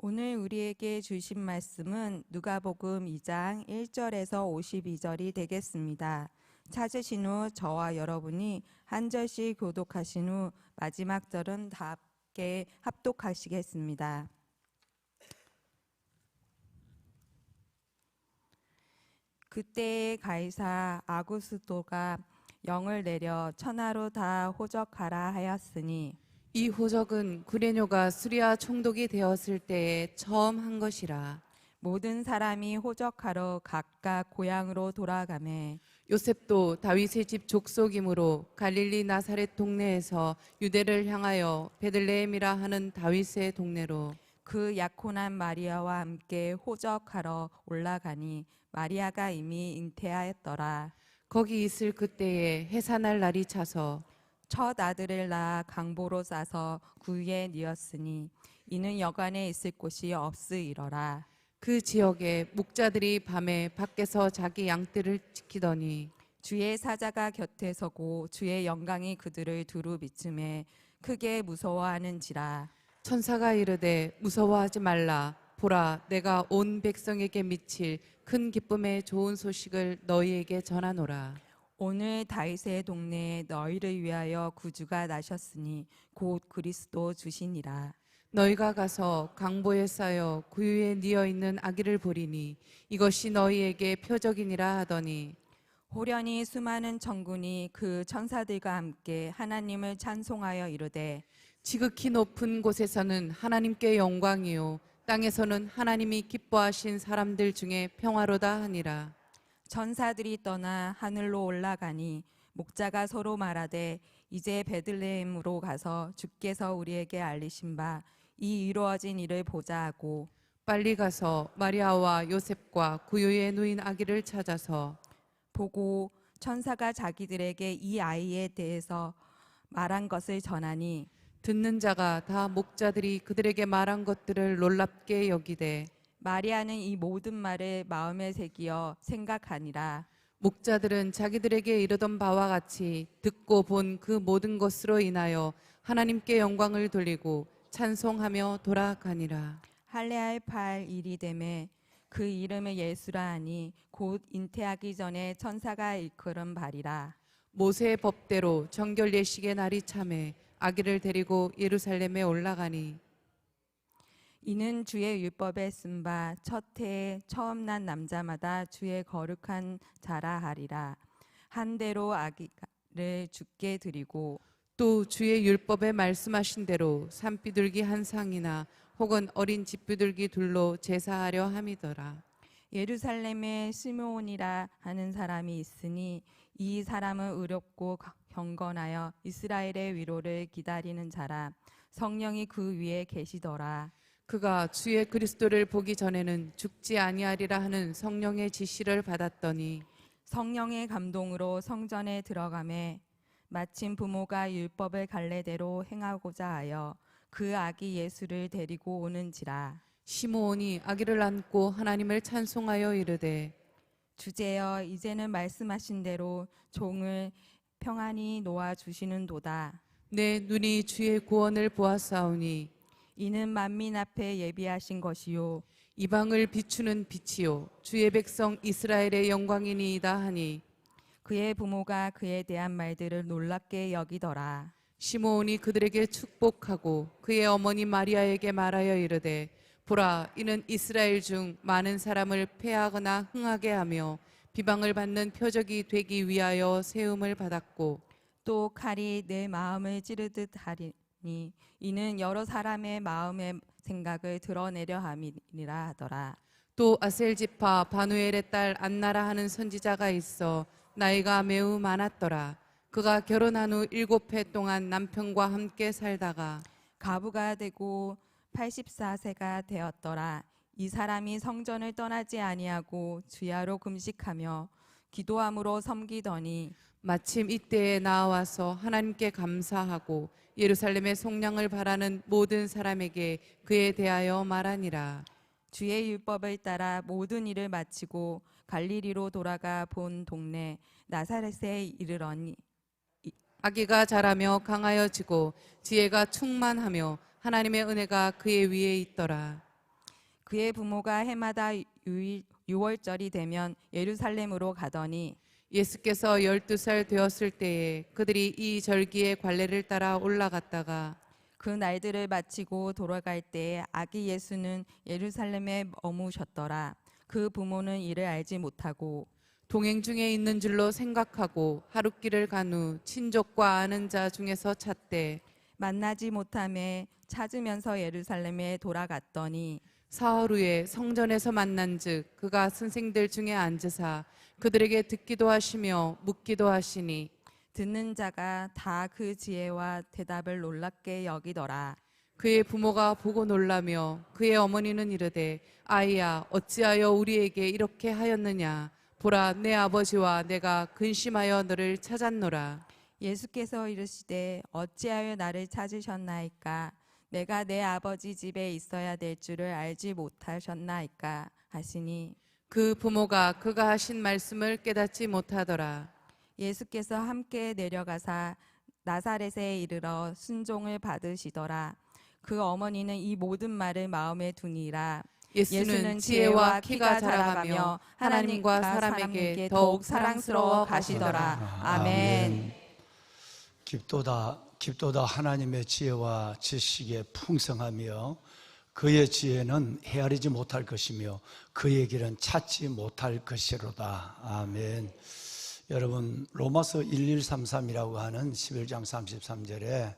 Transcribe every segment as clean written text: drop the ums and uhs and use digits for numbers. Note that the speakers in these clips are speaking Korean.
오늘 우리에게 주신 말씀은 누가복음 2장 1절에서 52절이 되겠습니다. 찾으신 후 저와 여러분이 한 절씩 교독하신 후 마지막 절은 다 함께 합독하시겠습니다. 그때에 가이사 아구스도가 영을 내려 천하로 다 호적하라 하였으니 이 호적은 구레뇨가 수리아 총독이 되었을 때에 처음 한 것이라. 모든 사람이 호적하러 각각 고향으로 돌아가매 요셉도 다윗의 집 족속이므로 갈릴리 나사렛 동네에서 유대를 향하여 베들레헴이라 하는 다윗의 동네로 그 약혼한 마리아와 함께 호적하러 올라가니 마리아가 이미 잉태하였더라. 거기 있을 그때에 해산할 날이 차서 첫 아들을 낳아 강보로 싸서 구유에 뉘었으니 이는 여관에 있을 곳이 없으이러라. 그 지역에 목자들이 밤에 밖에서 자기 양떼를 지키더니 주의 사자가 곁에 서고 주의 영광이 그들을 두루 비춤에 크게 무서워하는지라. 천사가 이르되 무서워하지 말라. 보라, 내가 온 백성에게 미칠 큰 기쁨의 좋은 소식을 너희에게 전하노라. 오늘 다윗의 동네에 너희를 위하여 구주가 나셨으니 곧 그리스도 주시니라. 너희가 가서 강보에 쌓여 구유에 뉘어 있는 아기를 보리니 이것이 너희에게 표적이니라 하더니 호련히 수많은 천군이 그 천사들과 함께 하나님을 찬송하여 이르되 지극히 높은 곳에서는 하나님께 영광이요 땅에서는 하나님이 기뻐하신 사람들 중에 평화로다 하니라. 천사들이 떠나 하늘로 올라가니 목자가 서로 말하되 이제 베들레헴으로 가서 주께서 우리에게 알리신 바 이 이루어진 일을 보자 하고 빨리 가서 마리아와 요셉과 구유에 누인 아기를 찾아서 보고 천사가 자기들에게 이 아이에 대해서 말한 것을 전하니 듣는 자가 다 목자들이 그들에게 말한 것들을 놀랍게 여기되 마리아는 이 모든 말을 마음에 새기어 생각하니라. 목자들은 자기들에게 이르던 바와 같이 듣고 본 그 모든 것으로 인하여 하나님께 영광을 돌리고 찬송하며 돌아가니라. 할례할 팔 일이 되매 그 이름을 예수라 하니 곧 잉태하기 전에 천사가 일컬은 바리라. 모세의 법대로 정결 예식의 날이 참에 아기를 데리고 예루살렘에 올라가니 이는 주의 율법에 쓴 바 첫 해에 처음 난 남자마다 주의 거룩한 자라 하리라. 한 대로 아기를 주께 드리고 또 주의 율법에 말씀하신 대로 산비둘기 한 상이나 혹은 어린 집비둘기 둘로 제사하려 함이더라. 예루살렘에 시므온이라 하는 사람이 있으니 이 사람은 의롭고 경건하여 이스라엘의 위로를 기다리는 자라. 성령이 그 위에 계시더라. 그가 주의 그리스도를 보기 전에는 죽지 아니하리라 하는 성령의 지시를 받았더니 성령의 감동으로 성전에 들어가매 마침 부모가 율법을 갈래대로 행하고자 하여 그 아기 예수를 데리고 오는지라. 시므온이 아기를 안고 하나님을 찬송하여 이르되 주제여 이제는 말씀하신 대로 종을 평안히 놓아 주시는도다. 내 눈이 주의 구원을 보았사오니 이는 만민 앞에 예비하신 것이요 이방을 비추는 빛이요 주의 백성 이스라엘의 영광이니이다 하니 그의 부모가 그에 대한 말들을 놀랍게 여기더라. 시므온이 그들에게 축복하고 그의 어머니 마리아에게 말하여 이르되 보라 이는 이스라엘 중 많은 사람을 패하거나 흥하게 하며 비방을 받는 표적이 되기 위하여 세움을 받았고 또 칼이 내 마음을 찌르듯 하리니 이는 여러 사람의 마음의 생각을 드러내려 함이니라 하더라. 또 아셀 지파 바누엘의 딸 안나라 하는 선지자가 있어 나이가 매우 많았더라. 그가 결혼한 후 7해 동안 남편과 함께 살다가 가부가 되고 84세가 되었더라. 이 사람이 성전을 떠나지 아니하고 주야로 금식하며 기도함으로 섬기더니 마침 이때에 나와서 하나님께 감사하고 예루살렘의 속량을 바라는 모든 사람에게 그에 대하여 말하니라. 주의 율법을 따라 모든 일을 마치고 갈릴리로 돌아가 본 동네 나사렛에 이르러니 아기가 자라며 강하여지고 지혜가 충만하며 하나님의 은혜가 그의 위에 있더라. 그의 부모가 해마다 유월절이 되면 예루살렘으로 가더니 예수께서 12살 되었을 때에 그들이 이 절기의 관례를 따라 올라갔다가 그 날들을 마치고 돌아갈 때에 아기 예수는 예루살렘에 머무셨더라. 그 부모는 이를 알지 못하고 동행 중에 있는 줄로 생각하고 하룻길을 간 후 친족과 아는 자 중에서 찾되 만나지 못함에 찾으면서 예루살렘에 돌아갔더니 사흘 후에 성전에서 만난즉 그가 선생들 중에 앉으사 그들에게 듣기도 하시며 묻기도 하시니 듣는 자가 다 그 지혜와 대답을 놀랍게 여기더라. 그의 부모가 보고 놀라며 그의 어머니는 이르되 아이야 어찌하여 우리에게 이렇게 하였느냐 보라 내 아버지와 내가 근심하여 너를 찾았노라. 예수께서 이르시되 어찌하여 나를 찾으셨나이까? 내가 내 아버지 집에 있어야 될 줄을 알지 못하셨나이까? 하시니 그 부모가 그가 하신 말씀을 깨닫지 못하더라. 예수께서 함께 내려가사 나사렛에 이르러 순종을 받으시더라. 그 어머니는 이 모든 말을 마음에 두니라. 예수는 지혜와 키가 자라가며 하나님과 사람에게 더욱 사랑스러워 가시더라. 아멘. 깊도다 하나님의 지혜와 지식에 풍성하며 그의 지혜는 헤아리지 못할 것이며 그의 길은 찾지 못할 것이로다. 아멘. 여러분 로마서 1133이라고 하는 11장 33절에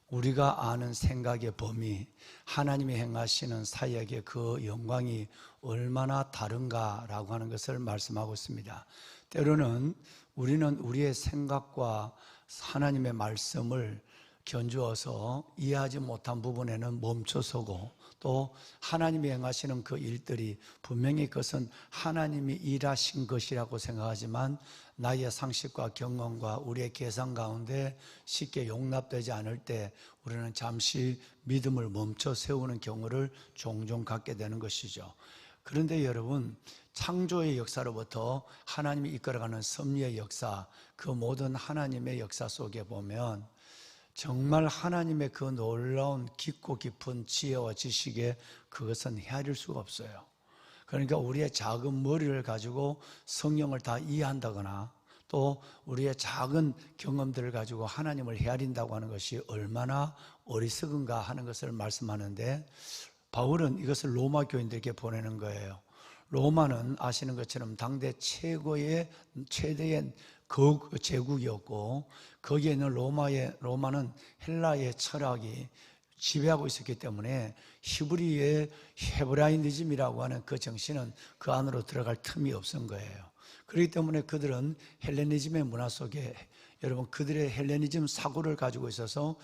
우리가 아는 생각의 범위, 하나님이 행하시는 사역의 그 영광이 얼마나 다른가라고 하는 것을 말씀하고 있습니다. 때로는 우리는 우리의 생각과 하나님의 말씀을 견주어서 이해하지 못한 부분에는 멈춰서고 또 하나님이 행하시는 그 일들이 분명히 그것은 하나님이 일하신 것이라고 생각하지만 나의 상식과 경험과 우리의 계산 가운데 쉽게 용납되지 않을 때 우리는 잠시 믿음을 멈춰 세우는 경우를 종종 갖게 되는 것이죠. 그런데 여러분 창조의 역사로부터 하나님이 이끌어가는 섭리의 역사, 그 모든 하나님의 역사 속에 보면 정말 하나님의 그 놀라운 깊고 깊은 지혜와 지식에 그것은 헤아릴 수가 없어요. 그러니까 우리의 작은 머리를 가지고 성경을 다 이해한다거나 또 우리의 작은 경험들을 가지고 하나님을 헤아린다고 하는 것이 얼마나 어리석은가 하는 것을 말씀하는데 바울은 이것을 로마 교인들에게 보내는 거예요. 로마는 아시는 것처럼 당대 최대의 제국이었고 거기에 있는 로마는 헬라의 철학이 지배하고 있었기 때문에 히브리의 헤브라이니즘이라고 하는 그 정신은 그 안으로 들어갈 틈이 없은 거예요. 그렇기 때문에 그들은 헬레니즘의 문화 속에 여러분 그들의 헬레니즘 사고를 가지고 있어서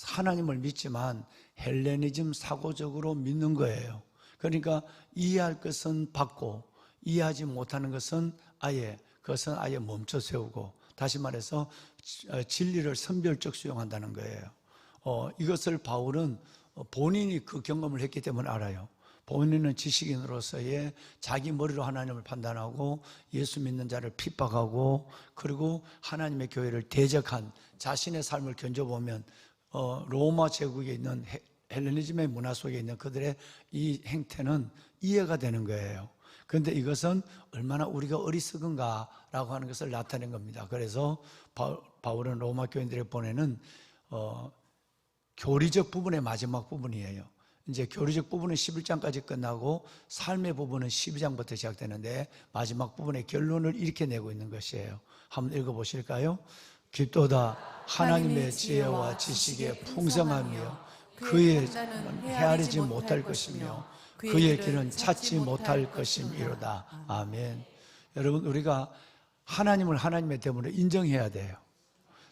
하나님을 믿지만 헬레니즘 사고적으로 믿는 거예요. 그러니까 이해할 것은 받고 이해하지 못하는 것은 그것은 아예 멈춰 세우고 다시 말해서 진리를 선별적 수용한다는 거예요. 이것을 바울은 본인이 그 경험을 했기 때문에 알아요. 본인은 지식인으로서의 자기 머리로 하나님을 판단하고 예수 믿는 자를 핍박하고 그리고 하나님의 교회를 대적한 자신의 삶을 견뎌보면 로마 제국에 있는 헬레니즘의 문화 속에 있는 그들의 이 행태는 이해가 되는 거예요. 그런데 이것은 얼마나 우리가 어리석은가라고 하는 것을 나타낸 겁니다. 그래서 바울은 로마 교인들에 보내는 교리적 부분의 마지막 부분이에요. 이제 교리적 부분은 11장까지 끝나고 삶의 부분은 12장부터 시작되는데 마지막 부분의 결론을 이렇게 내고 있는 것이에요. 한번 읽어보실까요? 깊도다 하나님의 지혜와 지식에 풍성하며 그의 헤아리지 못할 것이며 그의 길은 찾지 못할 것임이로다. 아멘. 여러분 우리가 하나님을 하나님의 됨으로 인정해야 돼요.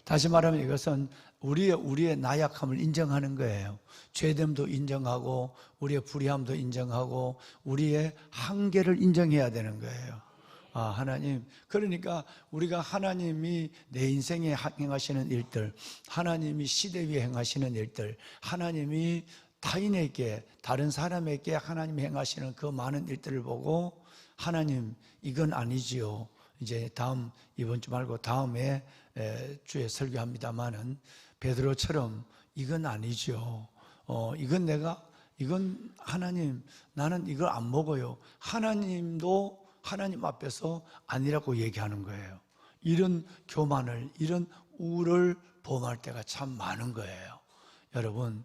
다시 말하면 이것은 우리의 나약함을 인정하는 거예요. 죄됨도 인정하고 우리의 불의함도 인정하고 우리의 한계를 인정해야 되는 거예요. 하나님, 그러니까 우리가 하나님이 내 인생에 행하시는 일들, 하나님이 시대 위에 행하시는 일들, 하나님이 타인에게, 다른 사람에게 하나님이 행하시는 그 많은 일들을 보고 하나님, 이건 아니지요. 이제 이번 주 말고 다음에 주에 설교합니다마는 베드로처럼 이건 아니죠. 이건 내가 이건 하나님, 나는 이걸 안 먹어요. 하나님도 하나님 앞에서 아니라고 얘기하는 거예요. 이런 교만을, 이런 우를 범할 때가 참 많은 거예요. 여러분,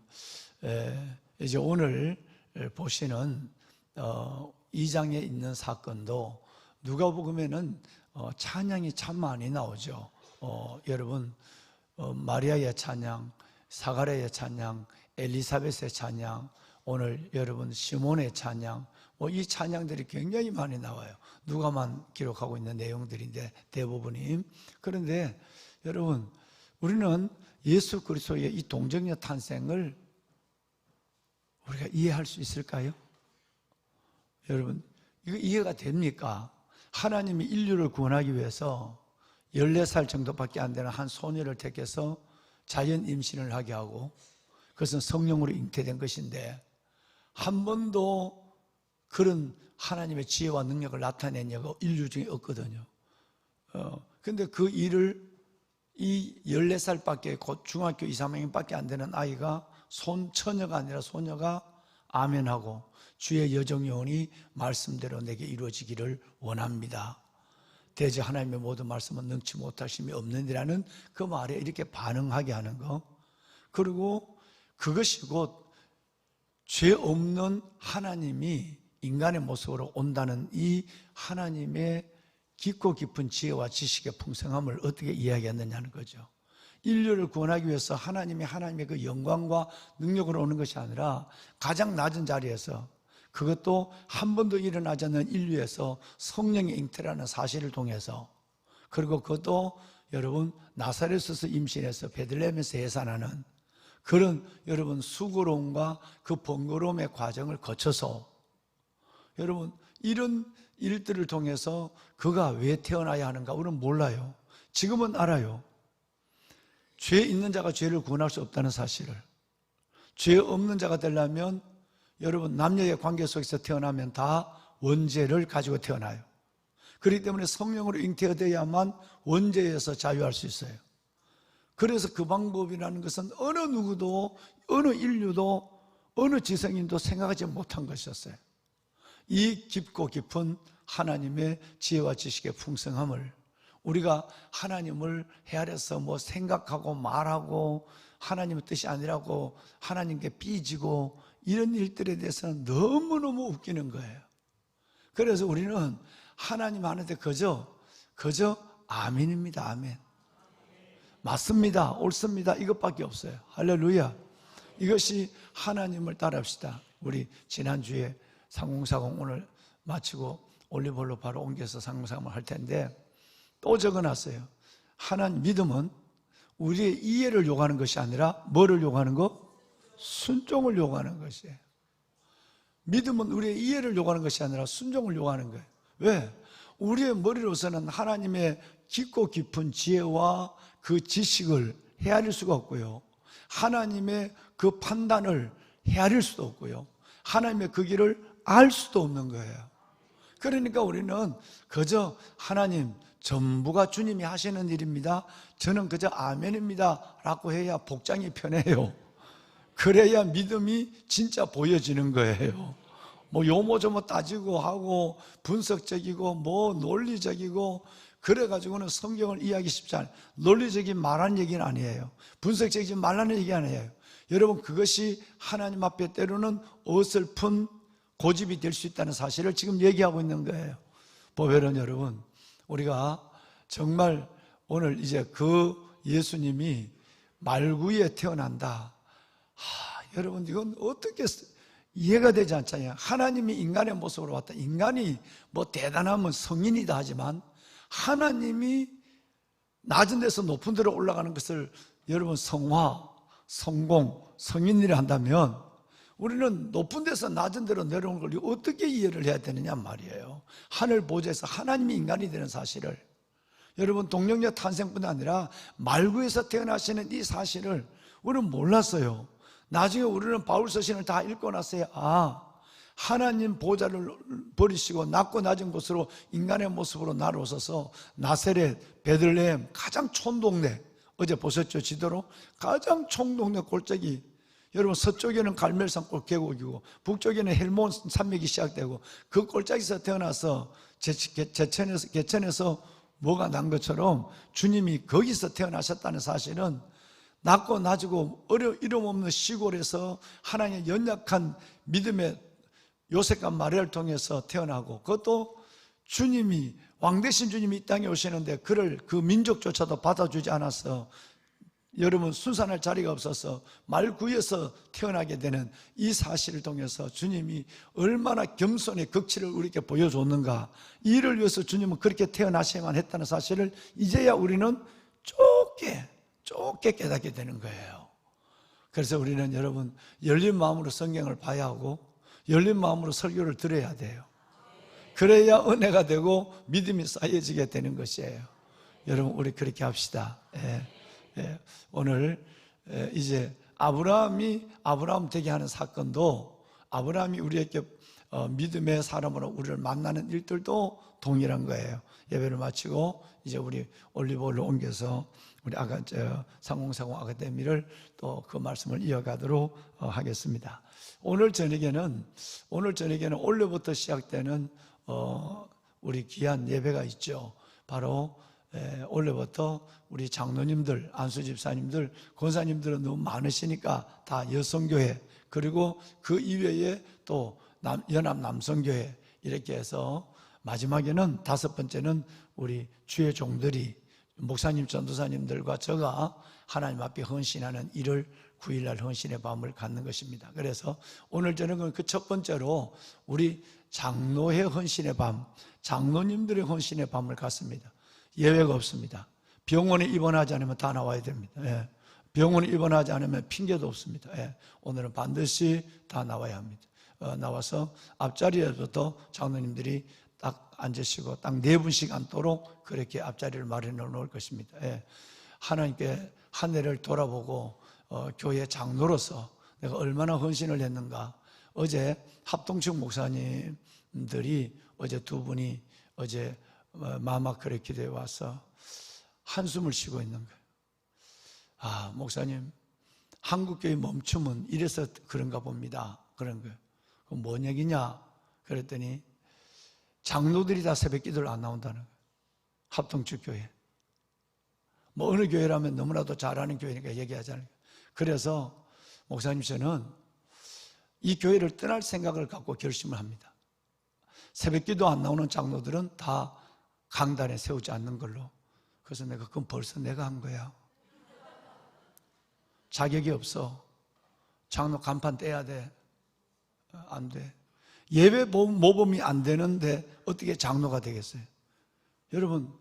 이제 오늘 보시는 2장에 있는 사건도 누가복음에는 찬양이 참 많이 나오죠. 여러분, 마리아의 찬양, 사가랴의 찬양, 엘리사벳의 찬양, 오늘 여러분 시몬의 찬양, 이 찬양들이 굉장히 많이 나와요. 누가만 기록하고 있는 내용들인데 대부분이. 그런데 여러분, 우리는 예수 그리스도의 이 동정녀 탄생을 우리가 이해할 수 있을까요? 여러분, 이거 이해가 됩니까? 하나님이 인류를 구원하기 위해서 14살 정도밖에 안 되는 한 소녀를 택해서 자연 임신을 하게 하고, 그것은 성령으로 잉태된 것인데 한 번도 그런 하나님의 지혜와 능력을 나타낸 여가 인류 중에 없거든요. 근데 그 일을 이 14살밖에 곧 중학교 2, 3학년밖에 안 되는 아이가 처녀가 아니라 소녀가 아멘하고 주의 여정요원이 말씀대로 내게 이루어지기를 원합니다. 대저 하나님의 모든 말씀은 능치 못하심이 없느니라는 그 말에 이렇게 반응하게 하는 거. 그리고 그것이 곧 죄 없는 하나님이 인간의 모습으로 온다는 이 하나님의 깊고 깊은 지혜와 지식의 풍성함을 어떻게 이야기했느냐는 거죠. 인류를 구원하기 위해서 하나님의 그 영광과 능력으로 오는 것이 아니라 가장 낮은 자리에서, 그것도 한 번도 일어나지 않는 인류에서 성령의 잉태라는 사실을 통해서, 그리고 그것도 여러분 나사렛에서 임신해서 베들레헴에서 해산하는 그런 여러분 수고로움과 그 번거로움의 과정을 거쳐서, 여러분 이런 일들을 통해서 그가 왜 태어나야 하는가 우리는 몰라요. 지금은 알아요. 죄 있는 자가 죄를 구원할 수 없다는 사실을. 죄 없는 자가 되려면 여러분 남녀의 관계 속에서 태어나면 다 원죄를 가지고 태어나요. 그렇기 때문에 성령으로 잉태되어야만 원죄에서 자유할 수 있어요. 그래서 그 방법이라는 것은 어느 누구도, 어느 인류도, 어느 지성인도 생각하지 못한 것이었어요. 이 깊고 깊은 하나님의 지혜와 지식의 풍성함을 우리가 하나님을 헤아려서 뭐 생각하고 말하고 하나님의 뜻이 아니라고 하나님께 삐지고 이런 일들에 대해서는 너무너무 웃기는 거예요. 그래서 우리는 하나님 하는데 그저 아멘입니다. 아멘. 맞습니다. 옳습니다. 이것밖에 없어요. 할렐루야. 이것이 하나님을 따라합시다. 우리 지난주에 3040 오늘 마치고 올리브홀로 바로 옮겨서 3040을 할 텐데 또 적어놨어요. 하나님 믿음은 우리의 이해를 요구하는 것이 아니라 뭐를 요구하는 거? 순종을 요구하는 것이에요. 믿음은 우리의 이해를 요구하는 것이 아니라 순종을 요구하는 거예요. 왜? 우리의 머리로서는 하나님의 깊고 깊은 지혜와 그 지식을 헤아릴 수가 없고요, 하나님의 그 판단을 헤아릴 수도 없고요, 하나님의 그 길을 알 수도 없는 거예요. 그러니까 우리는 그저 하나님 전부가 주님이 하시는 일입니다, 저는 그저 아멘입니다 라고 해야 복장이 편해요. 그래야 믿음이 진짜 보여지는 거예요. 뭐 요모조모 따지고 하고 분석적이고 뭐 논리적이고 그래가지고는 성경을 이해하기 쉽지 않아요. 논리적인 말하는 얘기는 아니에요. 분석적이지 말라는 얘기 아니에요. 여러분 그것이 하나님 앞에 때로는 어설픈 고집이 될 수 있다는 사실을 지금 얘기하고 있는 거예요. 보배론 여러분, 우리가 정말 오늘 이제 그 예수님이 말구에 태어난다. 여러분 이건 어떻게 이해가 되지 않잖아요. 하나님이 인간의 모습으로 왔다. 인간이 뭐 대단하면 성인이다 하지만 하나님이 낮은 데서 높은 데로 올라가는 것을 여러분 성화, 성공, 성인이라 한다면 우리는 높은 데서 낮은 데로 내려오는 걸 어떻게 이해를 해야 되느냐 말이에요. 하늘 보좌에서 하나님이 인간이 되는 사실을, 여러분 동정녀 탄생뿐 아니라 말구에서 태어나시는 이 사실을 우리는 몰랐어요. 나중에 우리는 바울 서신을 다 읽고 나서야 하나님 보좌를 버리시고 낮고 낮은 곳으로 인간의 모습으로 나로서서 나세렛, 베들레헴 가장 촌동네, 어제 보셨죠? 지도로 가장 촌동네 골짜기, 여러분, 서쪽에는 갈멜산 계곡이고 북쪽에는 헬몬 산맥이 시작되고 그 골짜기에서 태어나서 개천에서 뭐가 난 것처럼 주님이 거기서 태어나셨다는 사실은 낮고 낮고 이름 없는 시골에서 하나님의 연약한 믿음의 요셉과 마리아를 통해서 태어나고, 그것도 주님이, 왕 대신 주님이 이 땅에 오시는데 그를 그 민족조차도 받아주지 않아서 여러분 순산할 자리가 없어서 말구에서 태어나게 되는 이 사실을 통해서 주님이 얼마나 겸손의 극치를 우리에게 보여줬는가, 이를 위해서 주님은 그렇게 태어나셔야만 했다는 사실을 이제야 우리는 좁게 깨닫게 되는 거예요. 그래서 우리는 여러분 열린 마음으로 성경을 봐야 하고 열린 마음으로 설교를 들어야 돼요. 그래야 은혜가 되고 믿음이 쌓여지게 되는 것이에요. 여러분, 우리 그렇게 합시다. 오늘 이제 아브라함 되게 하는 사건도, 아브라함이 우리에게 믿음의 사람으로 우리를 만나는 일들도 동일한 거예요. 예배를 마치고 이제 우리 올리브오일로 옮겨서 우리 상공사공 아카데미를 또 그 말씀을 이어가도록 하겠습니다. 오늘 저녁에는 원래부터 시작되는 우리 귀한 예배가 있죠. 바로 원래부터 우리 장로님들, 안수집사님들, 권사님들은 너무 많으시니까 다 여성교회, 그리고 그 이외에 또 연합 남성교회, 이렇게 해서 마지막에는 5번째는 우리 주의 종들이, 목사님, 전도사님들과 저가 하나님 앞에 헌신하는 1월 9일날 헌신의 밤을 갖는 것입니다. 그래서 오늘 저녁은 그 첫 번째로 우리 장로의 헌신의 밤, 장로님들의 헌신의 밤을 갖습니다. 예외가 없습니다. 병원에 입원하지 않으면 다 나와야 됩니다. 병원에 입원하지 않으면 핑계도 없습니다. 오늘은 반드시 다 나와야 합니다. 나와서 앞자리에서부터 장로님들이 딱 앉으시고 딱 4분씩 앉도록 그렇게 앞자리를 마련해 놓을 것입니다. 하나님께 한 해를 돌아보고 교회 장로로서 내가 얼마나 헌신을 했는가. 어제 합동측 목사님들이 어제 2분이 어제 마마크레 기도에 와서 한숨을 쉬고 있는 거예요. 목사님, 한국교회 멈춤은 이래서 그런가 봅니다. 그런 거예요. 그럼 뭔 얘기냐? 그랬더니 장로들이 다 새벽 기도를 안 나온다는 거예요. 합동측 교회. 뭐 어느 교회라면 너무나도 잘하는 교회니까 얘기하잖아요. 그래서 목사님, 저는 이 교회를 떠날 생각을 갖고 결심을 합니다. 새벽 기도 안 나오는 장로들은 다 강단에 세우지 않는 걸로. 그래서 내가 그건 벌써 내가 한 거야. 자격이 없어. 장로 간판 떼야 돼. 안 돼. 예배 모범이 안 되는데 어떻게 장로가 되겠어요? 여러분,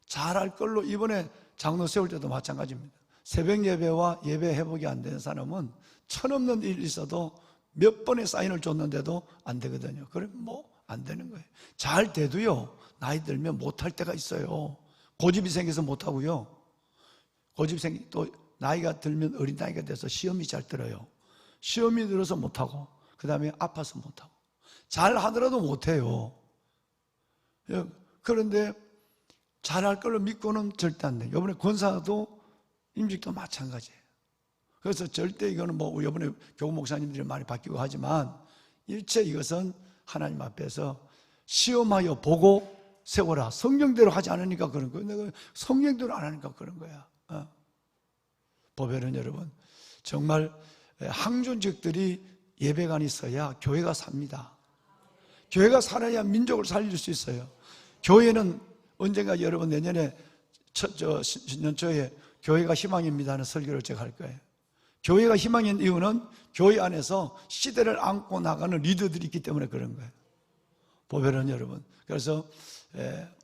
잘할 걸로. 이번에 장로 세울 때도 마찬가지입니다. 새벽 예배와 예배 회복이 안 되는 사람은 천없는 일이 있어도 몇 번의 사인을 줬는데도 안 되거든요. 그럼 뭐 안 되는 거예요. 잘 돼도요, 나이 들면 못할 때가 있어요. 고집이 생겨서 못하고요, 또 나이가 들면 어린 나이가 돼서 시험이 잘 들어요. 시험이 들어서 못하고, 그 다음에 아파서 못하고, 잘 하더라도 못해요. 그런데 잘할 걸로 믿고는 절대 안 돼요. 이번에 권사도 임직도 마찬가지예요. 그래서 절대 이거는 뭐 이번에 교구 목사님들이 많이 바뀌고 하지만 일체 이것은 하나님 앞에서 시험하여 보고 세워라. 성경대로 하지 않으니까 그런 거예요. 내가 성경대로 안 하니까 그런 거야. 보배는 여러분, 정말 항존직들이 예배관이 있어야 교회가 삽니다. 교회가 살아야 민족을 살릴 수 있어요. 교회는 언젠가 여러분 내년에 신년초에 교회가 희망입니다 하는 설교를 제가 할 거예요. 교회가 희망인 이유는 교회 안에서 시대를 안고 나가는 리더들이 있기 때문에 그런 거예요. 보배는 여러분, 그래서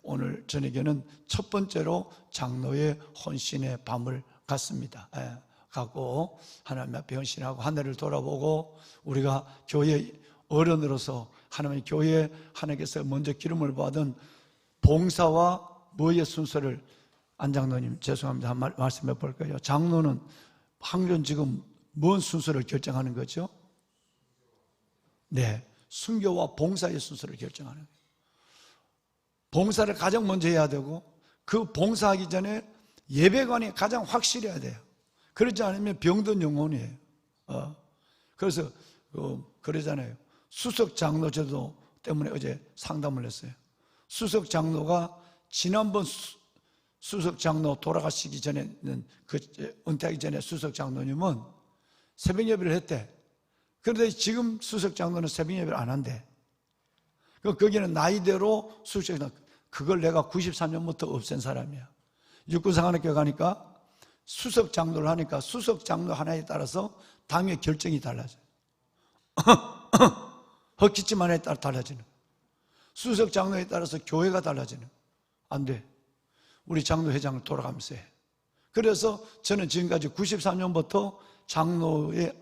오늘 저녁에는 첫 번째로 장로의 헌신의 밤을 갖습니다. 갖고 하나님 앞에 헌신하고 한 해를 돌아보고 우리가 교회 어른으로서 하나님의 교회에 하나님께서 먼저 기름을 받은 봉사와 뭐의 순서를, 안장로님 죄송합니다, 한 말씀해 볼까요? 장로는 항존 지금 뭔 순서를 결정하는 거죠? 네, 순교와 봉사의 순서를 결정하는 거예요. 봉사를 가장 먼저 해야 되고 그 봉사하기 전에 예배관이 가장 확실해야 돼요. 그렇지 않으면 병든 영혼이에요. 그래서 그러잖아요. 수석 장로 제도 때문에 어제 상담을 했어요. 수석 장로가 지난번 수석 장로 돌아가시기 전에는 은퇴하기 전에 수석 장로님은 새벽 예배를 했대. 그런데 지금 수석 장로는 새벽 예배를 안 한대. 거기는 나이대로 수석 장로, 그걸 내가 93년부터 없앤 사람이야. 육군상한학교 가니까 수석 장로를 하니까 수석 장로 하나에 따라서 당의 결정이 달라져요. 헛기침 하나에 따라 달라지는. 수석 장로에 따라서 교회가 달라지는. 안 돼. 우리 장로 회장을 돌아가면서 해. 그래서 저는 지금까지 93년부터 장로의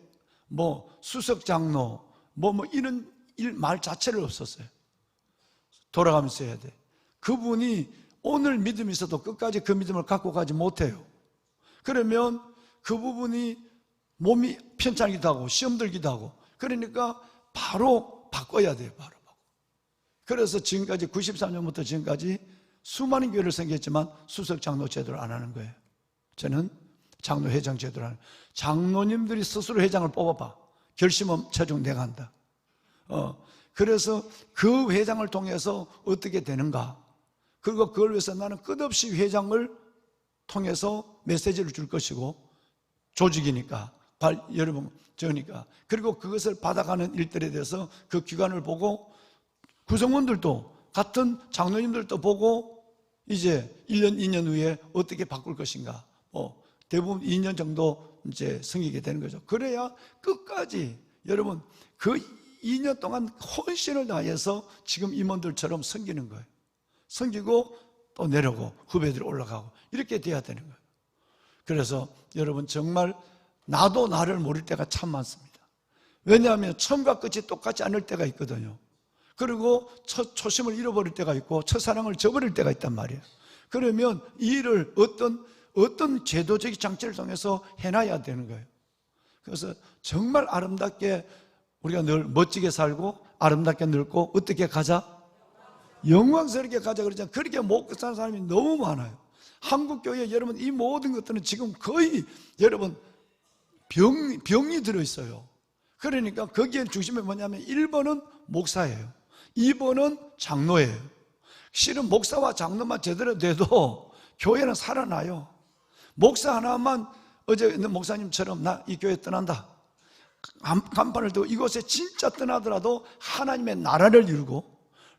수석 장로 이런 말 자체를 없었어요. 돌아가면서 해야 돼. 그분이 오늘 믿음이 있어도 끝까지 그 믿음을 갖고 가지 못해요. 그러면 그 부분이 몸이 편찮기도 하고 시험 들기도 하고, 그러니까 바로 바꿔야 돼요. 바로. 그래서 지금까지 93년부터 지금까지 수많은 교회를 생겼지만 수석 장로 제도를 안 하는 거예요. 저는 장로 회장 제도를 하는. 장로님들이 스스로 회장을 뽑아봐. 결심은 최종 내가 한다. 그래서 그 회장을 통해서 어떻게 되는가, 그리고 그걸 위해서 나는 끝없이 회장을 통해서 메시지를 줄 것이고, 조직이니까 여러분 저니까, 그리고 그것을 받아가는 일들에 대해서 그 기관을 보고 구성원들도 같은 장로님들도 보고 이제 1년 2년 후에 어떻게 바꿀 것인가, 대부분 2년 정도 이제 섬기게 되는 거죠. 그래야 끝까지 여러분 그 2년 동안 헌신을 다해서 지금 임원들처럼 섬기는 거예요. 섬기고 또 내려오고 후배들이 올라가고 이렇게 돼야 되는 거예요. 그래서 여러분 정말 나도 나를 모를 때가 참 많습니다. 왜냐하면 처음과 끝이 똑같지 않을 때가 있거든요. 그리고 초심을 잃어버릴 때가 있고 첫사랑을 저버릴 때가 있단 말이에요. 그러면 이 일을 어떤 제도적인 장치를 통해서 해놔야 되는 거예요. 그래서 정말 아름답게 우리가 늘 멋지게 살고 아름답게 늙고 어떻게 가자? 영광스럽게 가자 그러잖아요. 그렇게 못 사는 사람이 너무 많아요. 한국교회 여러분 이 모든 것들은 지금 거의 여러분 병이 들어있어요. 그러니까 거기에 중심이 뭐냐면 1번은 목사예요. 2번은 장로예요. 실은 목사와 장로만 제대로 돼도 교회는 살아나요. 목사 하나만 어제 있는 목사님처럼 나 이 교회 떠난다, 간판을 두고 이곳에 진짜 떠나더라도 하나님의 나라를 이루고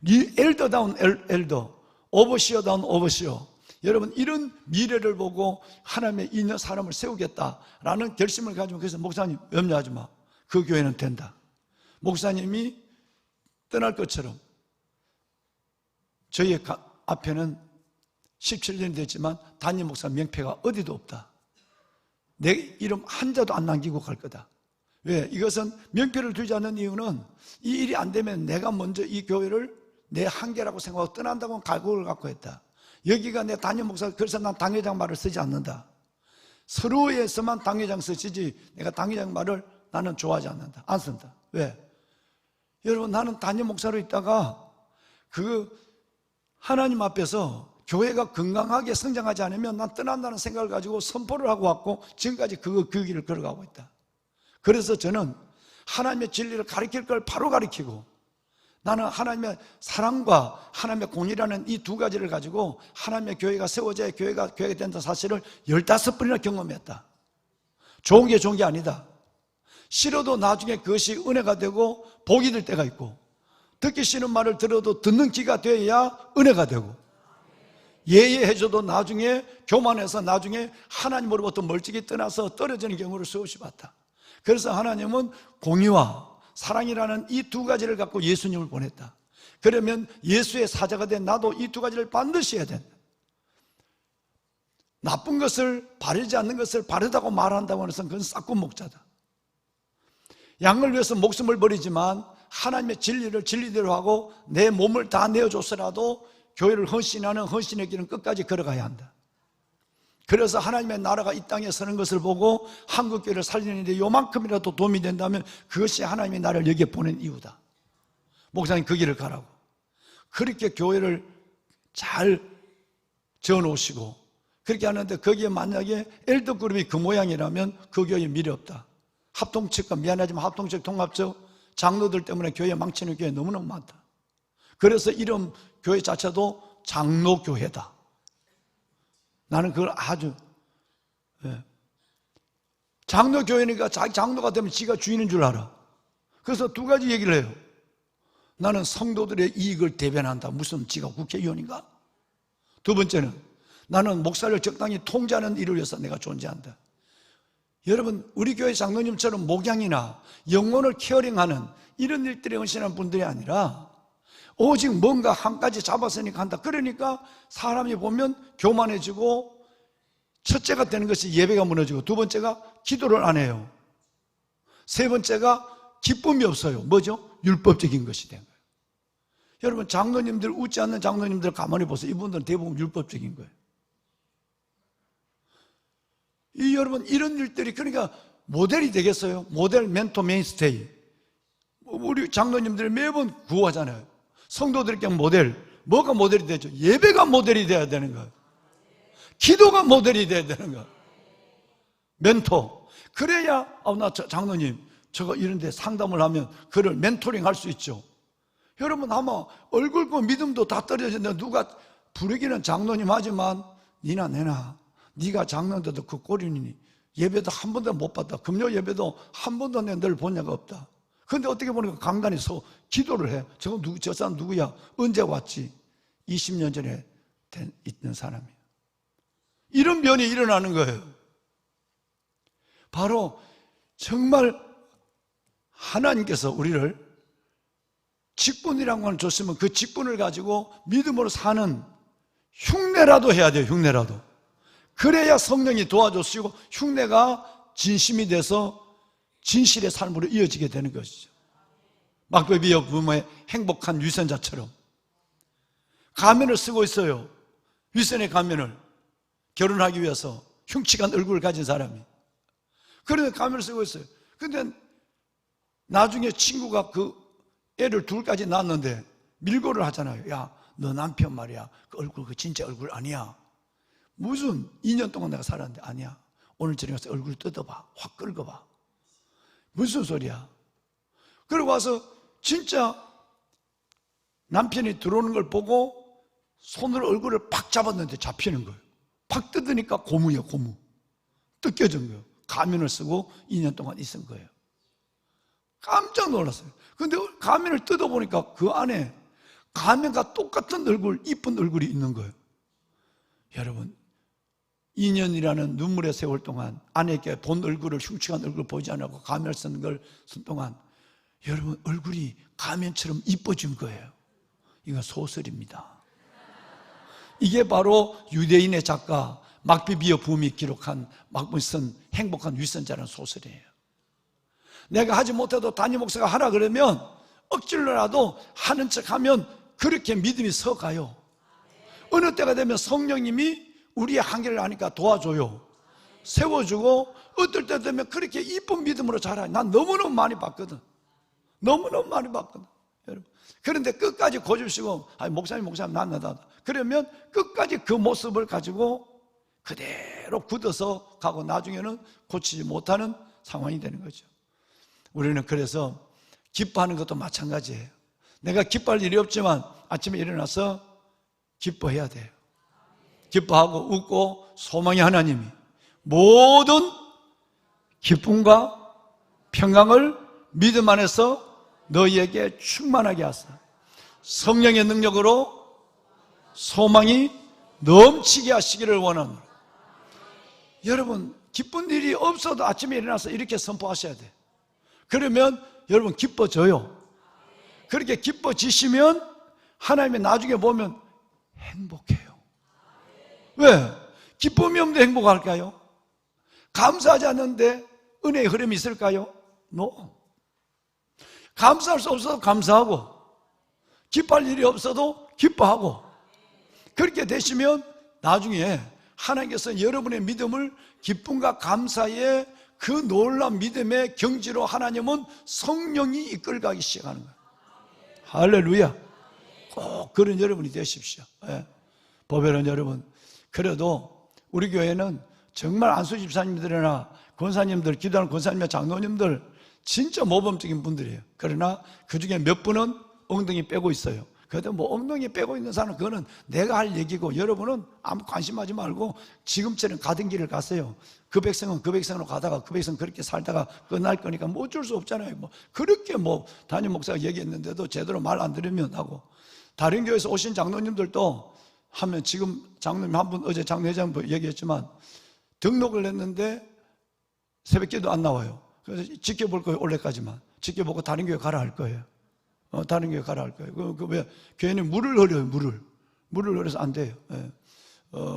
엘더다운 엘더, 오버시어다운 오버시어, 여러분 이런 미래를 보고 하나님의 인연 사람을 세우겠다라는 결심을 가지고, 그래서 목사님 염려하지 마, 그 교회는 된다. 목사님이 떠날 것처럼 저희 앞에는 17년이 됐지만 담임 목사 명패가 어디도 없다. 내 이름 한자도 안 남기고 갈 거다. 왜? 이것은 명패를 두지 않는 이유는 이 일이 안 되면 내가 먼저 이 교회를 내 한계라고 생각하고 떠난다고 각오를 갖고 했다. 여기가 내 담임 목사, 그래서 난 당회장 말을 쓰지 않는다. 서로에서만 당회장 쓰시지 내가 당회장 말을 나는 좋아하지 않는다. 안 쓴다. 왜? 여러분 나는 담임 목사로 있다가 하나님 앞에서 교회가 건강하게 성장하지 않으면 난 떠난다는 생각을 가지고 선포를 하고 왔고 지금까지 그 길을 걸어가고 있다. 그래서 저는 하나님의 진리를 가르칠 걸 바로 가르치고, 나는 하나님의 사랑과 하나님의 공의라는 이 두 가지를 가지고 하나님의 교회가 세워져야 교회가 된다는 사실을 15번이나 경험했다. 좋은 게 아니다. 싫어도 나중에 그것이 은혜가 되고 복이 될 때가 있고, 듣기 싫은 말을 들어도 듣는 귀가 되어야 은혜가 되고, 예의해줘도 나중에 교만해서 나중에 하나님으로부터 멀찍이 떠나서 떨어지는 경우를 수없이 봤다. 그래서 하나님은 공의와 사랑이라는 이 두 가지를 갖고 예수님을 보냈다. 그러면 예수의 사자가 된 나도 이 두 가지를 반드시 해야 된다. 나쁜 것을 바르지 않는 것을 바르다고 말한다고 해서 그건 싹군 목자다. 양을 위해서 목숨을 버리지만 하나님의 진리를 진리대로 하고 내 몸을 다 내어줬으라도 교회를 헌신하는 헌신의 길은 끝까지 걸어가야 한다. 그래서 하나님의 나라가 이 땅에 서는 것을 보고 한국교회를 살리는데 요만큼이라도 도움이 된다면 그것이 하나님의 나라를 여기에 보낸 이유다. 목사님 그 길을 가라고. 그렇게 교회를 잘 지어놓으시고 그렇게 하는데, 거기에 만약에 엘더 그룹이 그 모양이라면 그 교회에 미래 없다. 합동측과 미안하지만 합동측, 통합적 장로들 때문에 교회 망치는 교회 너무너무 많다. 그래서 이름 교회 자체도 장로교회다. 나는 그걸 아주 장로교회니까 자기 장로가 되면 지가 주인인 줄 알아. 그래서 두 가지 얘기를 해요. 나는 성도들의 이익을 대변한다. 무슨 지가 국회의원인가? 두 번째는 나는 목사를 적당히 통제하는 일을 위해서 내가 존재한다. 여러분, 우리 교회 장로님처럼 목양이나 영혼을 케어링하는 이런 일들에 헌신하는 분들이 아니라 오직 뭔가 한 가지 잡았으니까 한다. 그러니까 사람이 보면 교만해지고, 첫째가 되는 것이 예배가 무너지고, 두 번째가 기도를 안 해요. 세 번째가 기쁨이 없어요. 뭐죠? 율법적인 것이 된 거예요. 여러분, 장로님들, 웃지 않는 장로님들 가만히 보세요. 이분들은 대부분 율법적인 거예요. 여러분, 이런 일들이, 그러니까 모델이 되겠어요? 모델, 멘토, 메인스테이. 우리 장로님들이 매번 구호하잖아요. 성도들께 모델. 뭐가 모델이 되죠? 예배가 모델이 돼야 되는 거예요. 기도가 모델이 돼야 되는 거예요. 멘토. 그래야 나 장로님 저거 이런데 상담을 하면 그를 멘토링 할 수 있죠. 여러분, 아마 얼굴 그 믿음도 다 떨어졌는데 누가 부르기는 장로님 하지만 니나 내나 네가 장로인데도 그 꼴이니 예배도 한 번도 못 봤다. 금요 예배도 한 번도 내 널 본 적가 없다. 그런데 어떻게 보니까 간간히 기도를 해. 저 사람 누구야? 언제 왔지? 20년 전에 있는 사람이에요. 이런 면이 일어나는 거예요. 바로 정말 하나님께서 우리를 직분이라는 걸 줬으면 그 직분을 가지고 믿음으로 사는 흉내라도 해야 돼요. 흉내라도. 그래야 성령이 도와주시고 흉내가 진심이 돼서 진실의 삶으로 이어지게 되는 것이죠. 막베비어 부모의 행복한 유선자처럼 가면을 쓰고 있어요. 유선의 가면을. 결혼하기 위해서 흉측한 얼굴을 가진 사람이. 그래서 가면을 쓰고 있어요. 근데 나중에 친구가 그 애를 둘까지 낳았는데 밀고를 하잖아요. 야, 너 남편 말이야. 그 얼굴, 그 진짜 얼굴 아니야. 무슨 2년 동안 내가 살았는데 아니야. 오늘 저녁에 가서 얼굴 뜯어봐. 확 긁어봐. 무슨 소리야. 그러고 와서 진짜 남편이 들어오는 걸 보고 손으로 얼굴을 팍 잡았는데 잡히는 거예요. 팍 뜯으니까 고무예요. 고무. 뜯겨진 거예요. 가면을 쓰고 2년 동안 있은 거예요. 깜짝 놀랐어요. 근데 가면을 뜯어보니까 그 안에 가면과 똑같은 얼굴, 이쁜 얼굴이 있는 거예요. 여러분, 2년이라는 눈물의 세월 동안 아내에게 본 얼굴을, 흉측한 얼굴을 보지 않고 가면을 쓰는 걸 쓴 동안 여러분 얼굴이 가면처럼 이뻐진 거예요. 이건 소설입니다. 이게 바로 유대인의 작가 막비비어 붐이 기록한 막분이 쓴 행복한 위선자라는 소설이에요. 내가 하지 못해도 담임 목사가 하라 그러면 억지로라도 하는 척하면 그렇게 믿음이 서가요. 어느 때가 되면 성령님이 우리의 한계를 아니까 도와줘요. 세워주고 어떨 때 되면 그렇게 이쁜 믿음으로 자라요. 난 너무너무 많이 봤거든. 너무너무 많이 봤거든. 여러분. 그런데 끝까지 고집시고 목사님 낫나다. 그러면 끝까지 그 모습을 가지고 그대로 굳어서 가고 나중에는 고치지 못하는 상황이 되는 거죠. 우리는 그래서 기뻐하는 것도 마찬가지예요. 내가 기뻐할 일이 없지만 아침에 일어나서 기뻐해야 돼요. 기뻐하고 웃고 소망의 하나님이 모든 기쁨과 평강을 믿음 안에서 너희에게 충만하게 하사 성령의 능력으로 소망이 넘치게 하시기를 원합니다. 여러분, 기쁜 일이 없어도 아침에 일어나서 이렇게 선포하셔야 돼요. 그러면 여러분 기뻐져요. 그렇게 기뻐지시면 하나님이 나중에 보면 행복해요. 왜? 기쁨이 없는데 행복할까요? 감사하지 않는데 은혜의 흐름이 있을까요? No. 감사할 수 없어도 감사하고 기뻐할 일이 없어도 기뻐하고 그렇게 되시면 나중에 하나님께서 여러분의 믿음을 기쁨과 감사의 그 놀라운 믿음의 경지로 하나님은 성령이 이끌어가기 시작하는 거예요. 할렐루야. 꼭 그런 여러분이 되십시오. 예. 보배는 여러분, 그래도 우리 교회는 정말 안수 집사님들이나 권사님들, 기도하는 권사님이나 장로님들 진짜 모범적인 분들이에요. 그러나 그 중에 몇 분은 엉덩이 빼고 있어요. 그래도 뭐 엉덩이 빼고 있는 사람은 그거는 내가 할 얘기고, 여러분은 아무 관심하지 말고 지금처럼 가던 길을 가세요. 그 백성은 그 백성으로 가다가 그 백성은 그렇게 살다가 끝날 거니까 뭐 어쩔 수 없잖아요. 뭐 그렇게 뭐 담임 목사가 얘기했는데도 제대로 말 안 들으면 하고, 다른 교회에서 오신 장로님들도 하면, 지금 장로님 한 분, 어제 장로회장 얘기했지만 등록을 했는데 새벽기도 안 나와요. 그래서 지켜볼 거예요. 올해까지만 지켜보고 다른 교회 가라 할 거예요. 다른 교회 가라 할 거예요. 왜? 교회는 물을 흐려요. 물을 흐려서 안 돼요. 예.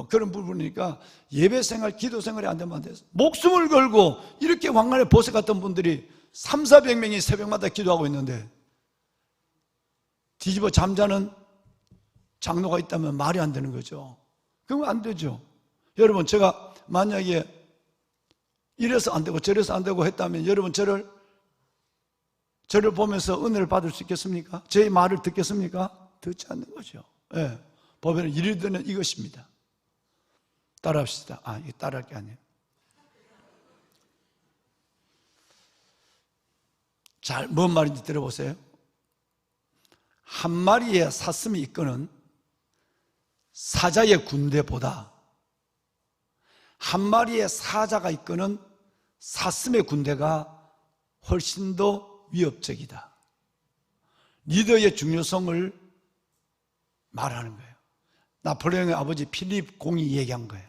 그런 부분이니까 예배 생활, 기도 생활이 안 되면 안 돼요. 목숨을 걸고 이렇게 왕관의 보석 같은 분들이 300~400명이 새벽마다 기도하고 있는데 뒤집어 잠자는 장로가 있다면 말이 안 되는 거죠. 그러면 안 되죠. 여러분, 제가 만약에 이래서 안 되고 저래서 안 되고 했다면 여러분 저를 보면서 은혜를 받을 수 있겠습니까? 제 말을 듣겠습니까? 듣지 않는 거죠. 예. 법에는 이르되는 이것입니다. 따라합시다. 이게 따라할 게 아니에요. 잘, 뭔 말인지 들어보세요. 한 마리의 사슴이 이끄는 사자의 군대보다 한 마리의 사자가 이끄는 사슴의 군대가 훨씬 더 위협적이다. 리더의 중요성을 말하는 거예요. 나폴레옹의 아버지 필립 공이 얘기한 거예요.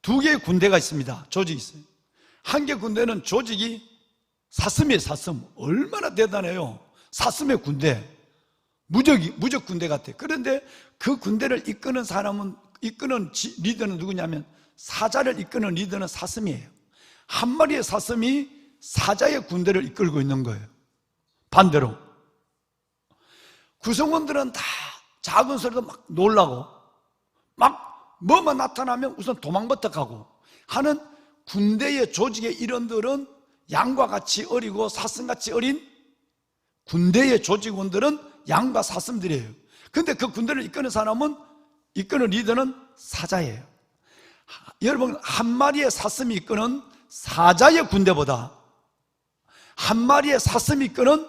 두 개의 군대가 있습니다. 조직이 있어요. 한 개 군대는 조직이 사슴이에요. 사슴. 얼마나 대단해요. 사슴의 군대. 무적 군대 같아요. 그런데 그 군대를 이끄는 사람은, 이끄는 리더는 누구냐면, 사자를 이끄는 리더는 사슴이에요. 한 마리의 사슴이 사자의 군대를 이끌고 있는 거예요. 반대로 구성원들은 다 작은 소리도 막 놀라고, 막 뭐만 나타나면 우선 도망부터 가고 하는 군대의 조직의 일원들은 양과 같이 어리고 사슴같이 어린 군대의 조직원들은 양과 사슴들이에요. 근데 그 군대를 이끄는 사람은, 이끄는 리더는 사자예요. 여러분, 한 마리의 사슴이 이끄는 사자의 군대보다 한 마리의 사슴이 이끄는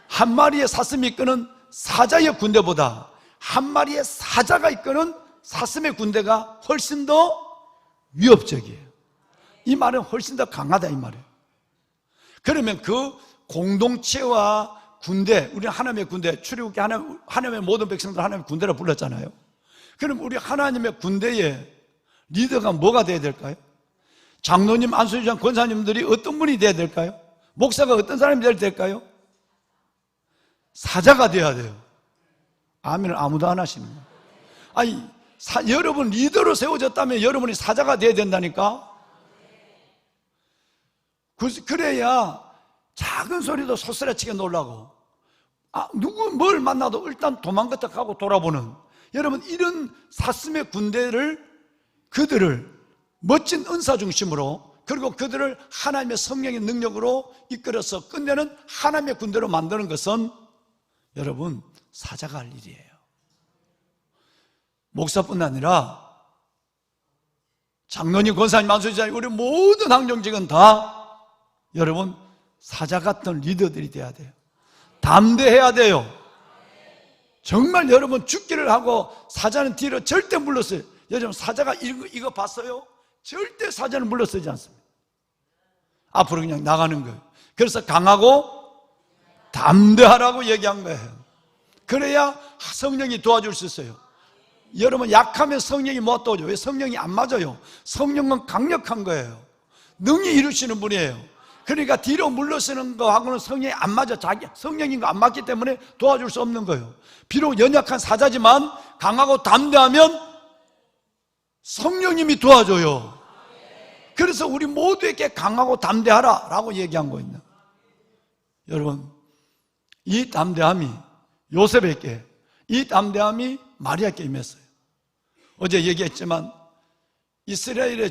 한 마리의 사슴이 이끄는 사자의 군대보다 한 마리의 사자가 이끄는 사슴의 군대가 훨씬 더 위협적이에요. 이 말은 훨씬 더 강하다 이 말이에요. 그러면 그 공동체와 군대, 우리 하나님의 군대, 출애굽기 하나님의 모든 백성들 하나님의 군대라 불렀잖아요. 그럼 우리 하나님의 군대의 리더가 뭐가 돼야 될까요? 장로님, 안수장, 권사님들이 어떤 분이 돼야 될까요? 목사가 어떤 사람이 돼야 될까요? 사자가 돼야 돼요. 아멘을 아무도 안 하십니다. 여러분 리더로 세워졌다면 여러분이 사자가 돼야 된다니까. 그래야 작은 소리도 소스라치게 놀라고, 누구 뭘 만나도 일단 도망갔다 가고 돌아보는, 여러분 이런 사슴의 군대를, 그들을 멋진 은사 중심으로, 그리고 그들을 하나님의 성령의 능력으로 이끌어서 끝내는 하나님의 군대로 만드는 것은 여러분 사자가 할 일이에요. 목사뿐 아니라 장로님, 권사님, 안수장, 우리 모든 항정직은 다 여러분 사자 같은 리더들이 돼야 돼요. 담대해야 돼요. 정말 여러분 죽기를 하고 사자는 뒤로 절대 물러서요. 여러분 사자가 이거 봤어요? 절대 사자는 물러서지 않습니다. 앞으로 그냥 나가는 거예요. 그래서 강하고 담대하라고 얘기한 거예요. 그래야 성령이 도와줄 수 있어요. 여러분 약하면 성령이 못 도와줘요. 왜? 성령이 안 맞아요. 성령은 강력한 거예요. 능히 이루시는 분이에요. 그러니까 뒤로 물러서는 거하고는 성령이 안 맞아. 성령인 거 안 맞기 때문에 도와줄 수 없는 거예요. 비록 연약한 사자지만 강하고 담대하면 성령님이 도와줘요. 그래서 우리 모두에게 강하고 담대하라 라고 얘기한 거있나. 여러분 이 담대함이 요셉에게, 이 담대함이 마리아에게 임했어요. 어제 얘기했지만 이스라엘의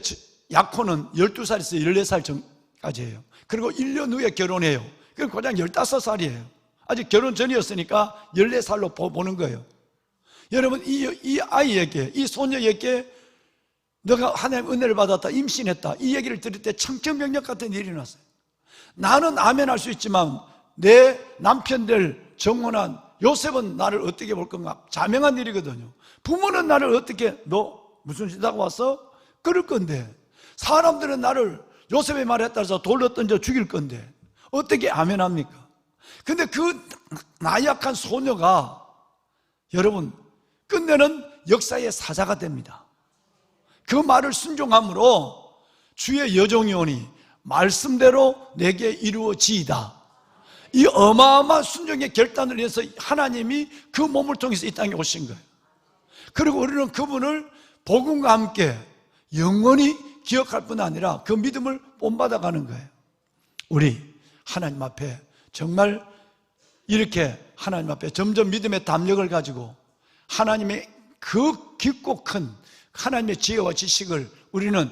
약혼은 12살에서 14살 전까지예요. 그리고 1년 후에 결혼해요. 그럼 고작 15살이에요. 아직 결혼 전이었으니까 14살로 보는 거예요. 여러분, 이 아이에게, 이 소녀에게 너가 하나님 은혜를 받았다, 임신했다, 이 얘기를 들을 때 청천벽력 같은 일이 일어났어요. 나는 아멘할 수 있지만 내 남편 될 정혼한 요셉은 나를 어떻게 볼 건가? 자명한 일이거든요. 부모는 나를 어떻게, 너 무슨 짓 하고 왔어? 그럴 건데, 사람들은 나를 요셉의 말에 따라서 돌로 던져 죽일 건데 어떻게 아멘합니까? 근데 그 나약한 소녀가 여러분 끝내는 역사의 사자가 됩니다. 그 말을 순종함으로 주의 여종이 오니 말씀대로 내게 이루어지이다. 이 어마어마한 순종의 결단을 위해서 하나님이 그 몸을 통해서 이 땅에 오신 거예요. 그리고 우리는 그분을 복음과 함께 영원히 기억할 뿐 아니라 그 믿음을 본받아 가는 거예요. 우리 하나님 앞에 정말 이렇게 하나님 앞에 점점 믿음의 담력을 가지고 하나님의 그 깊고 큰 하나님의 지혜와 지식을 우리는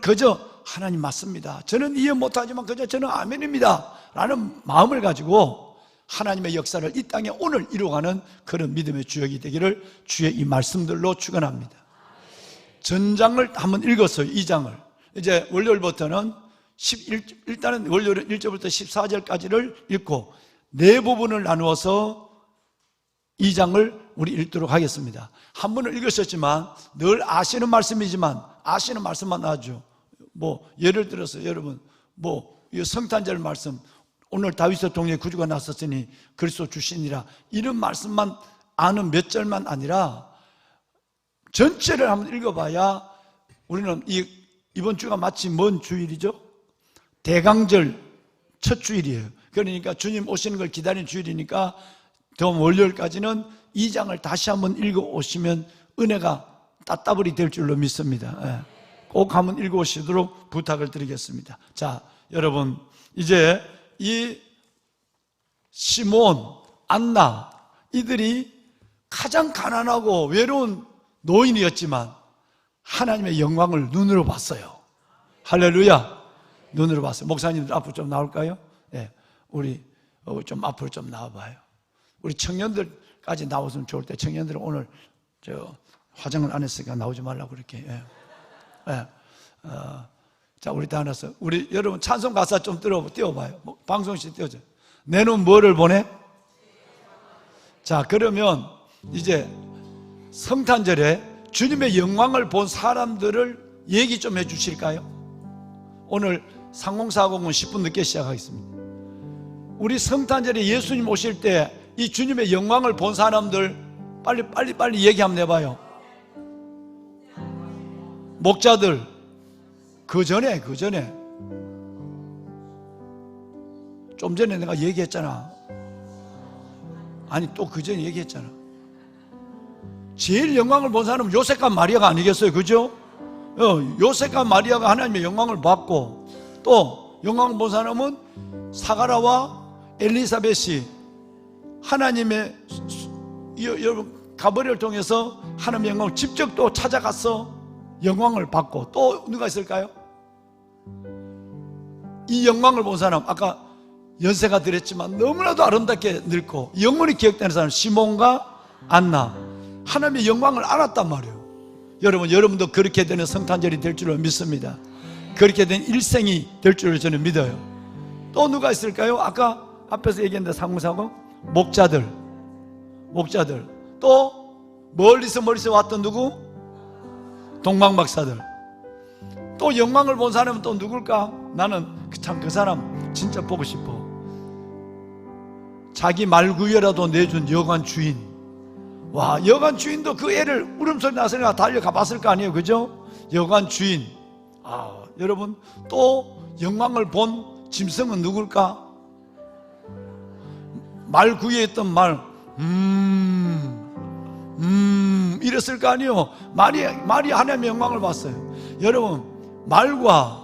그저 하나님 맞습니다, 저는 이해 못하지만 그저 저는 아멘입니다 라는 마음을 가지고 하나님의 역사를 이 땅에 오늘 이루어가는 그런 믿음의 주역이 되기를 주의 이 말씀들로 축원합니다. 전장을 한번 읽었어요. 2장을 이제 월요일부터는 일단은 월요일 1절부터 14절까지를 읽고 네 부분을 나누어서 2장을 우리 읽도록 하겠습니다. 한 번은 읽으셨지만 늘 아시는 말씀이지만 아시는 말씀만 아주 예를 들어서 여러분 이 성탄절 말씀, 오늘 다윗의 동네에 구주가 났었으니 그리스도 주시니라, 이런 말씀만 아는 몇 절만 아니라 전체를 한번 읽어봐야 우리는 이번 주가 마침 뭔 주일이죠? 대강절 첫 주일이에요. 그러니까 주님 오시는 걸 기다리는 주일이니까 다음 월요일까지는 2장을 다시 한번 읽어오시면 은혜가 따따블이 될 줄로 믿습니다. 꼭 한번 읽어오시도록 부탁을 드리겠습니다. 자, 여러분, 이제 이 시몬, 안나, 이들이 가장 가난하고 외로운 노인이었지만 하나님의 영광을 눈으로 봤어요. 할렐루야. 눈으로 봤어요. 목사님들 앞으로 좀 나올까요? 네, 우리 좀 앞으로 좀 나와봐요. 우리 청년들까지 나오시면 좋을 때, 청년들은 오늘 화장을 안 했으니까 나오지 말라고 그렇게. 자, 우리 다 나서 우리 여러분 찬송 가사 좀 띄워봐요. 방송실 띄워줘. 내 눈 뭐를 보내? 자, 그러면 이제 성탄절에 주님의 영광을 본 사람들을 얘기 좀 해주실까요? 오늘 3040은 10분 늦게 시작하겠습니다. 우리 성탄절에 예수님 오실 때 이 주님의 영광을 본 사람들 빨리 얘기 한번 해봐요. 목자들, 그 전에 좀 전에 내가 얘기했잖아. 아니 또 그 전에 얘기했잖아. 제일 영광을 본 사람은 요셉과 마리아가 아니겠어요? 그죠? 요셉과 마리아가 하나님의 영광을 받고, 또 영광을 본 사람은 사가라와 엘리사벳이 하나님의 여러분 가버리를 통해서 하나님의 영광을 직접 또 찾아가서 영광을 받고, 또 누가 있을까요? 이 영광을 본 사람, 아까 연세가 들었지만 너무나도 아름답게 늙고 영원히 기억되는 사람, 시몬과 안나, 하나님의 영광을 알았단 말이에요. 여러분도 그렇게 되는 성탄절이 될 줄로 믿습니다. 그렇게 된 일생이 될 줄로 저는 믿어요. 또 누가 있을까요? 아까 앞에서 얘기했는데 상무사고 목자들, 또 멀리서 왔던 누구? 동방박사들. 또 영광을 본 사람은 또 누굴까? 나는 참 그 사람 진짜 보고 싶어. 자기 말구유라도 내준 여관 주인. 와, 여관 주인도 그 애를 울음소리 나서니까 달려가 봤을 거 아니에요, 그죠? 여관 주인. 여러분, 또 영광을 본 짐승은 누굴까? 말구유에 있던 말, 이랬을 거 아니에요. 말이 하나님의 영광을 봤어요. 여러분, 말과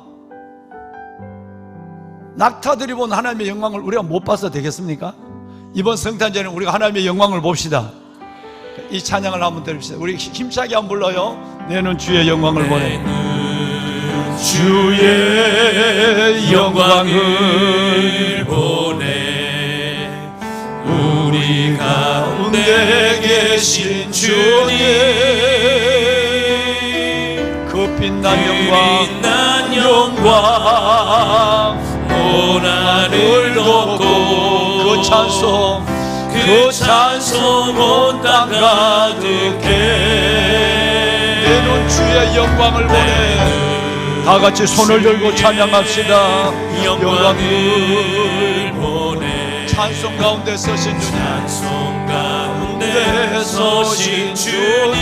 낙타들이 본 하나님의 영광을 우리가 못 봐서 되겠습니까? 이번 성탄절에는 우리가 하나님의 영광을 봅시다. 이 찬양을 한번 들읍시다. 우리 힘차게 한번 불러요. 내는 주의 영광을 보내. 주의 영광을 보내. 우리 가운데 위에 계신 주님 그 빛난 영광 빛난 영광 온 하늘 덮고 그 찬송 그 찬송 온 땅 가득해 내 눈 주의 영광을 보내 다 같이 손을 들고 찬양합시다. 영광을 보내 찬송 가운데 서신 주님 찬송 가운데 서신 주님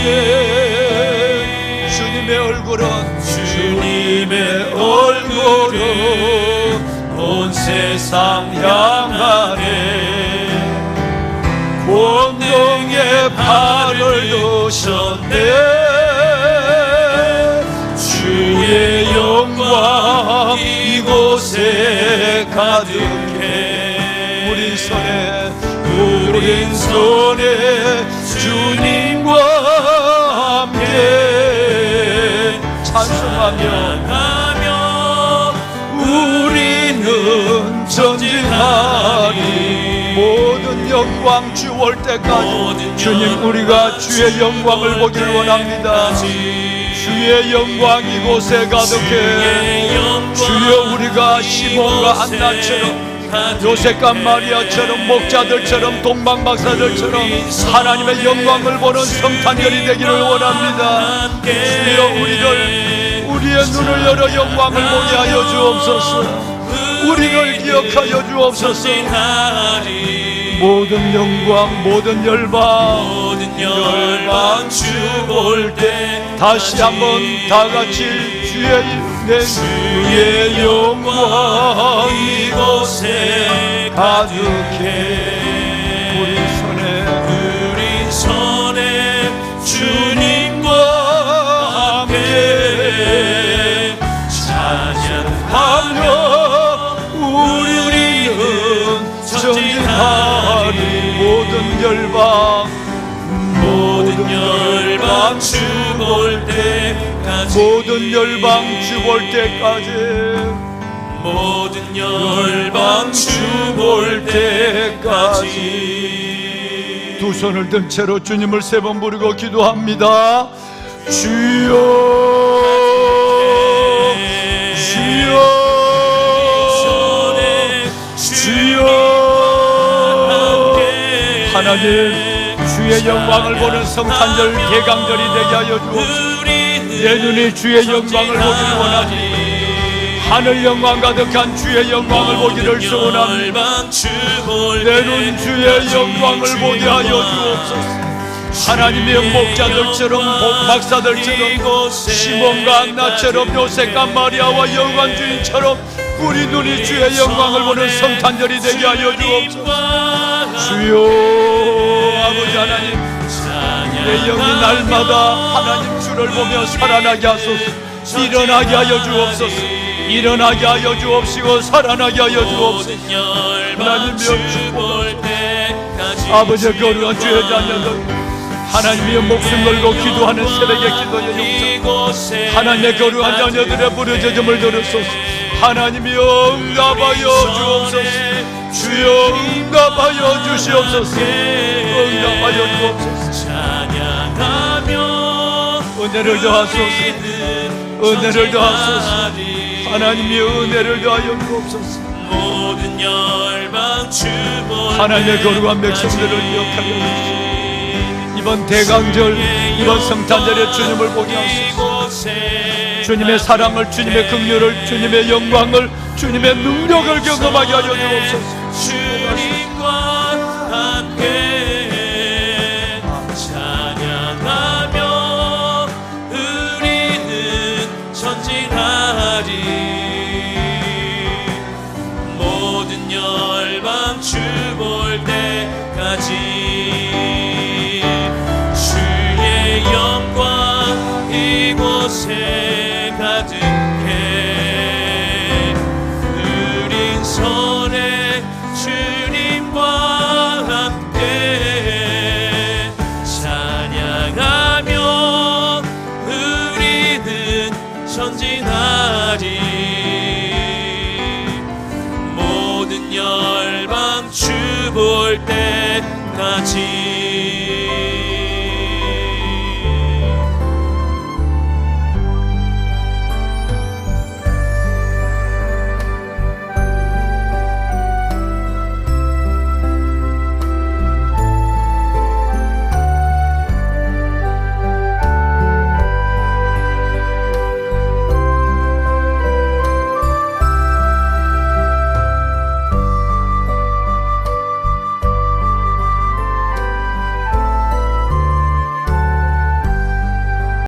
주님의 얼굴은 주님의 얼굴은 온 세상 향하네 권능의 발을 두셨네 주의 영광 이곳에 가득해 우리 손에 우린 손에 주님과 함께 찬송하며 우리는 전진하리 모든 영광 주 올 때까지 주님 우리가 주의 영광을 보길 원합니다. 주의 영광 이곳에 가득해 주여 우리가 시몬과 안나처럼 요셉과 마리아처럼 목자들처럼 동방박사들처럼 하나님의 영광을 보는 성탄절이 되기를 원합니다. 주여 우리의 눈을 열어 영광을 보게 하여 주옵소서. 우리를 기억하여 주옵소서. 모든 영광 모든 열방 주 볼 때 다시 한번 다 같이 주의 영광 이곳에 가득해 우리 손에 주님과 함께 찬양하며 우리는 전진하리 모든 열방 주 볼 때까지 모든 열방 주 볼 때까지 모든 열방 주 볼 때까지 두 손을 든 채로 주님을 세 번 부르고 기도합니다. 주여 주여 주여 하나님 주의 영광을 보는 성탄절 개강절이 되게 하여 주옵소서. 내 눈이 주의 영광을 보기를 원하니 하늘 영광 가득한 주의 영광을 보기를 소원합니다. 내 눈 주의 영광을 보게 하여 주옵소서. 하나님의 목자들처럼 박사들처럼 시몬과 안나처럼 요셉과 마리아와 여관 주인처럼 우리 눈이 주의 영광을 보는 성탄절이 되게 하여 주옵소서. 주여 아버지 하나님 내 영이 날마다 하나님 주를 보며 살아나게 하소서. 일어나게 하여 주옵소서. 일어나게 하여 주옵시고 살아나게 하여 주옵소서. 하나님의 축복을 아버지의 거룩한 주의 자녀들 하나님의 목숨 걸고 기도하는 새벽의 기도의 영상 하나님의 거룩한 자녀들의 부르짖음을 들으소서. 하나님이 응답하여 주옵소서. 주여 응답하여 주시옵소서. 응답하여 주옵소서. 은혜를 더하소서. 은혜를 더하소서. 하나님이 은혜를 더하여 주옵소서. 하나님의 거룩한 백성들을 기억하여 주시옵소서. 이번 대강절 이번 성탄절에 주님을 보게 하소서. 주님의 사랑을 주님의 긍휼을 주님의 영광을 주님의 능력을 경험하게 하여 주옵소서. 주님과 함께 찬양하며 우리는 전진하리 모든 열방 주 볼 때까지 주의 영광 이곳에 가득해 우린 손에 주님과 함께 찬양하며 우리는 전진하리 모든 열방 주 볼 때까지